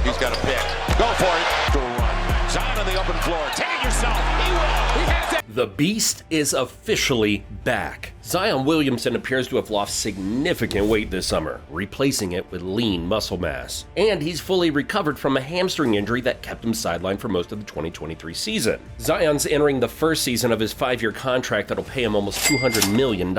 He's got a pick. Go for it. To a run. Zion on the open floor. Take it yourself. He will. He has it. The Beast is officially back. Zion Williamson appears to have lost significant weight this summer, replacing it with lean muscle mass. And he's fully recovered from a hamstring injury that kept him sidelined for most of the 2023 season. Zion's entering the first season of his 5-year contract that'll pay him almost $200 million.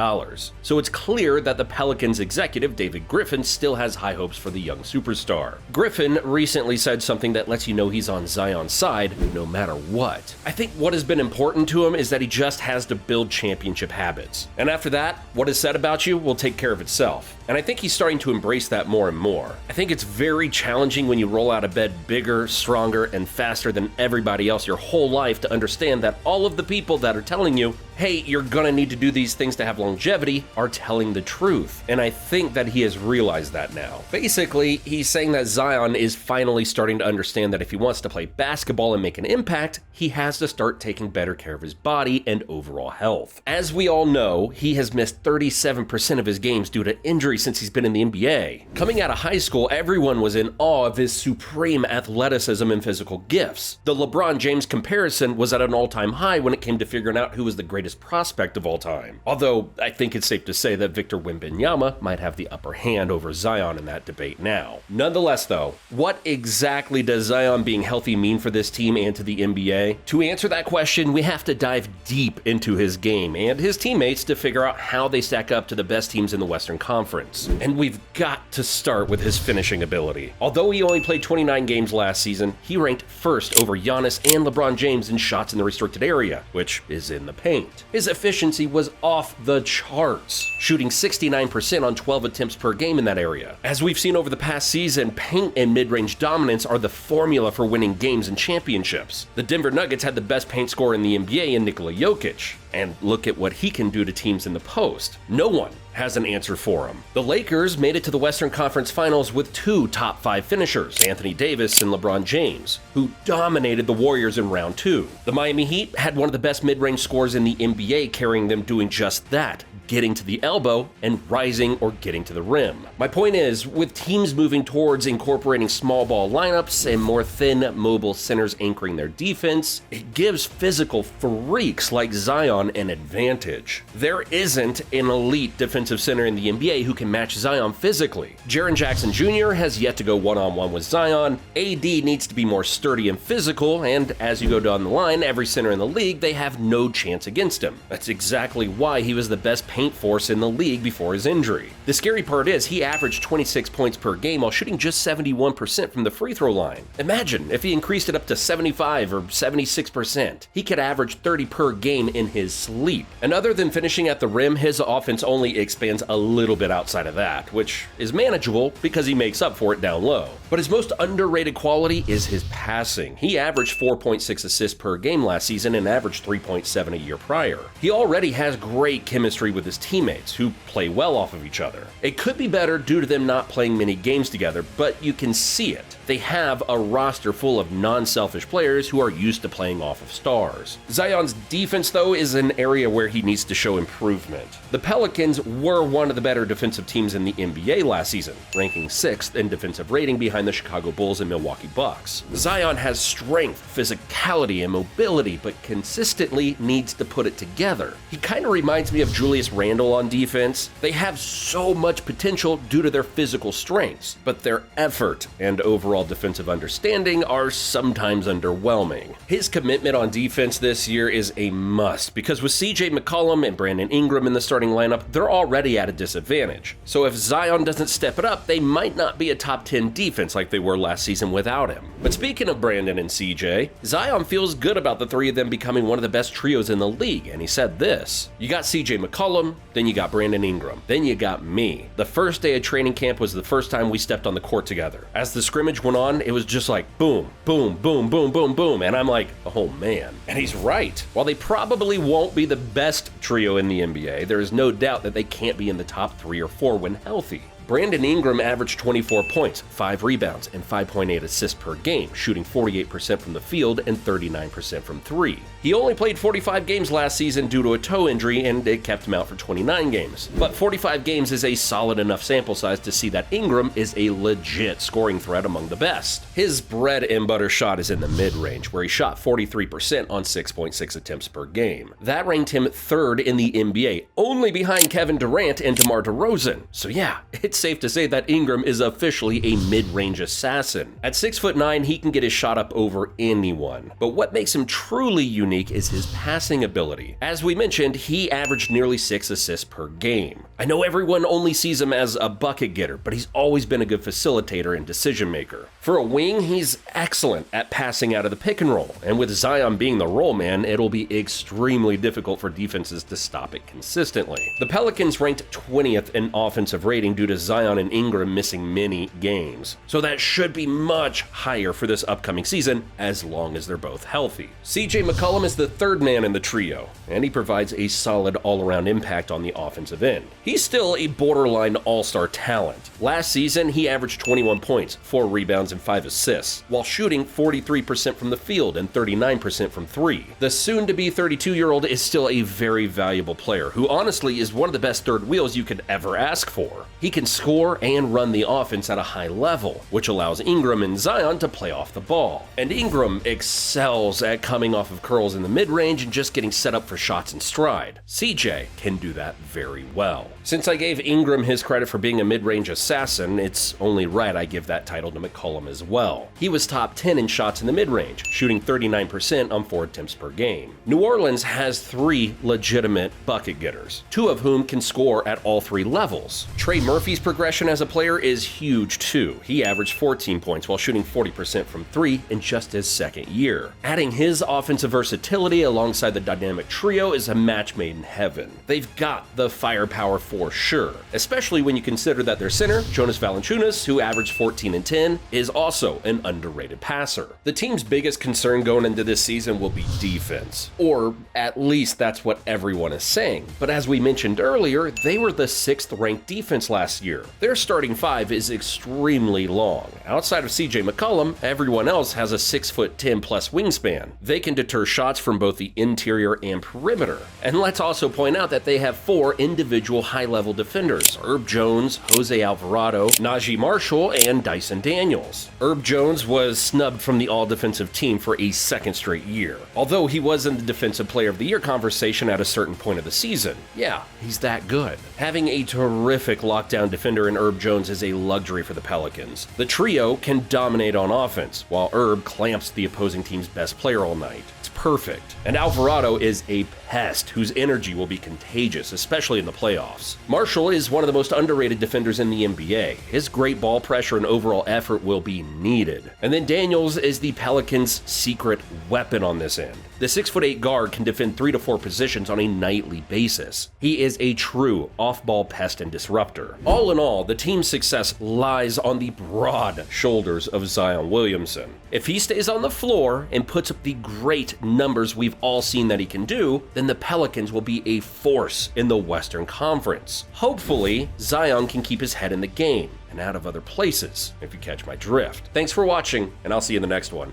So it's clear that the Pelicans executive, David Griffin, still has high hopes for the young superstar. Griffin recently said something that lets you know he's on Zion's side no matter what. I think what has been important to him is that he just has to build championship habits. And after that, what is said about you will take care of itself. And I think he's starting to embrace that more and more. I think it's very challenging when you roll out of bed bigger, stronger, and faster than everybody else your whole life to understand that all of the people that are telling you, hey, you're gonna need to do these things to have longevity, are telling the truth. And I think that he has realized that now. Basically, he's saying that Zion is finally starting to understand that if he wants to play basketball and make an impact, he has to start taking better care of his body and overall health. As we all know, he has missed 37% of his games due to injury since he's been in the NBA. Coming out of high school, everyone was in awe of his supreme athleticism and physical gifts. The LeBron James comparison was at an all-time high when it came to figuring out who was the greatest prospect of all time. Although, I think it's safe to say that Victor Wembanyama might have the upper hand over Zion in that debate now. Nonetheless though, what exactly does Zion being healthy mean for this team and to the NBA? To answer that question, we have to dive deep into his game and his teammates to figure out how they stack up to the best teams in the Western Conference. And we've got to start with his finishing ability. Although he only played 29 games last season, he ranked first over Giannis and LeBron James in shots in the restricted area, which is in the paint. His efficiency was off the charts, shooting 69% on 12 attempts per game in that area. As we've seen over the past season, paint and mid-range dominance are the formula for winning games and championships. The Denver Nuggets had the best paint scorer in the NBA in Nikola Jokic, and look at what he can do to teams in the post. No one has an answer for him. The Lakers made it to the Western Conference Finals with 2 top 5 finishers, Anthony Davis and LeBron James, who dominated the Warriors in round 2. The Miami Heat had one of the best mid-range scorers in the NBA, carrying them doing just that, getting to the elbow and rising or getting to the rim. My point is, with teams moving towards incorporating small ball lineups and more thin, mobile centers anchoring their defense, it gives physical freaks like Zion an advantage. There isn't an elite defensive center in the NBA who can match Zion physically. Jaren Jackson Jr. has yet to go one-on-one with Zion. AD needs to be more sturdy and physical, and as you go down the line, every center in the league, they have no chance against him. That's exactly why he was the best paint force in the league before his injury. The scary part is he averaged 26 points per game while shooting just 71% from the free throw line. Imagine if he increased it up to 75 or 76%. He could average 30 per game in his sleep. And other than finishing at the rim, his offense only expands a little bit outside of that, which is manageable because he makes up for it down low. But his most underrated quality is his passing. He averaged 4.6 assists per game last season and averaged 3.7 a year prior. He already has great chemistry with his teammates, who play well off of each other. It could be better due to them not playing many games together, but you can see it. They have a roster full of non-selfish players who are used to playing off of stars. Zion's defense, though, is an area where he needs to show improvement. The Pelicans were one of the better defensive teams in the NBA last season, ranking 6th in defensive rating behind the Chicago Bulls and Milwaukee Bucks. Zion has strength, physicality, and mobility, but consistently needs to put it together. He kind of reminds me of Julius Randle on defense. They have so much potential due to their physical strengths, but their effort and overall defensive understanding are sometimes underwhelming. His commitment on defense this year is a must because with CJ McCollum and Brandon Ingram in the starting lineup, they're already at a disadvantage. So if Zion doesn't step it up, they might not be a top 10 defense like they were last season without him. But speaking of Brandon and CJ, Zion feels good about the three of them becoming one of the best trios in the league, and he said this: "You got CJ McCollum, then you got Brandon Ingram, then you got me. The first day of training camp was the first time we stepped on the court together. As the scrimmage went on, it was just like boom, boom, boom, boom, boom, boom, and I'm like, oh man." And he's right. While they probably won't be the best trio in the NBA, there is no doubt that they can't be in the top 3 or 4 when healthy. Brandon Ingram averaged 24 points, 5 rebounds, and 5.8 assists per game, shooting 48% from the field and 39% from 3. He only played 45 games last season due to a toe injury, and it kept him out for 29 games. But 45 games is a solid enough sample size to see that Ingram is a legit scoring threat among the best. His bread and butter shot is in the mid-range, where he shot 43% on 6.6 attempts per game. That ranked him third in the NBA, only behind Kevin Durant and DeMar DeRozan. So yeah, it's safe to say that Ingram is officially a mid-range assassin. At 6'9", he can get his shot up over anyone. But what makes him truly unique is his passing ability. As we mentioned, he averaged nearly 6 assists per game. I know everyone only sees him as a bucket getter, but he's always been a good facilitator and decision maker. For a wing, he's excellent at passing out of the pick and roll, and with Zion being the roll man, it'll be extremely difficult for defenses to stop it consistently. The Pelicans ranked 20th in offensive rating due to Zion and Ingram missing many games, so that should be much higher for this upcoming season as long as they're both healthy. CJ McCollum is the third man in the trio, and he provides a solid all-around impact on the offensive end. He's still a borderline all-star talent. Last season, he averaged 21 points, 4 rebounds, and 5 assists, while shooting 43% from the field and 39% from 3. The soon-to-be 32-year-old is still a very valuable player who honestly is one of the best third wheels you could ever ask for. He can score and run the offense at a high level, which allows Ingram and Zion to play off the ball. And Ingram excels at coming off of curls in the mid-range and just getting set up for shots in stride. CJ can do that very well. Since I gave Ingram his credit for being a mid-range assassin, it's only right I give that title to McCollum as well. He was top 10 in shots in the mid-range, shooting 39% on 4 attempts per game. New Orleans has 3 legitimate bucket getters, 2 of whom can score at all 3 levels. Trey Murphy's progression as a player is huge too. He averaged 14 points while shooting 40% from 3 in just his second year. Adding his offensive versatility alongside the dynamic trio is a match made in heaven. They've got the firepower for sure, especially when you consider that their center, Jonas Valanciunas, who averaged 14 and 10, is also an underrated passer. The team's biggest concern going into this season will be defense, or at least that's what everyone is saying. But as we mentioned earlier, they were the 6th ranked defense last year. Their starting 5 is extremely long. Outside of CJ McCollum, everyone else has a 6'10" plus wingspan. They can deter shots from both the interior and perimeter. And let's also point out that they have 4 individual high-level defenders: Herb Jones, Jose Alvarado, Najee Marshall, and Dyson Daniels. Herb Jones was snubbed from the all-defensive team for a 2nd straight year, although he was in the Defensive Player of the Year conversation at a certain point of the season. Yeah, he's that good. Having a terrific lockdown defender in Herb Jones is a luxury for the Pelicans. The trio can dominate on offense, while Herb clamps the opposing team's best player all night. It's perfect. And Alvarado is a pest whose energy will be contagious, especially in the playoffs. Marshall is one of the most underrated defenders in the NBA. His great ball pressure and overall effort will be needed. And then Daniels is the Pelicans' secret weapon on this end. The 6'8" guard can defend 3 to 4 positions on a nightly basis. He is a true off-ball pest and disruptor. All in all, the team's success lies on the broad shoulders of Zion Williamson. If he stays on the floor and puts up the great numbers we've all seen that he can do, then the Pelicans will be a force in the Western Conference. Hopefully, Zion can keep his head in the game and out of other places, if you catch my drift. Thanks for watching, and I'll see you in the next one.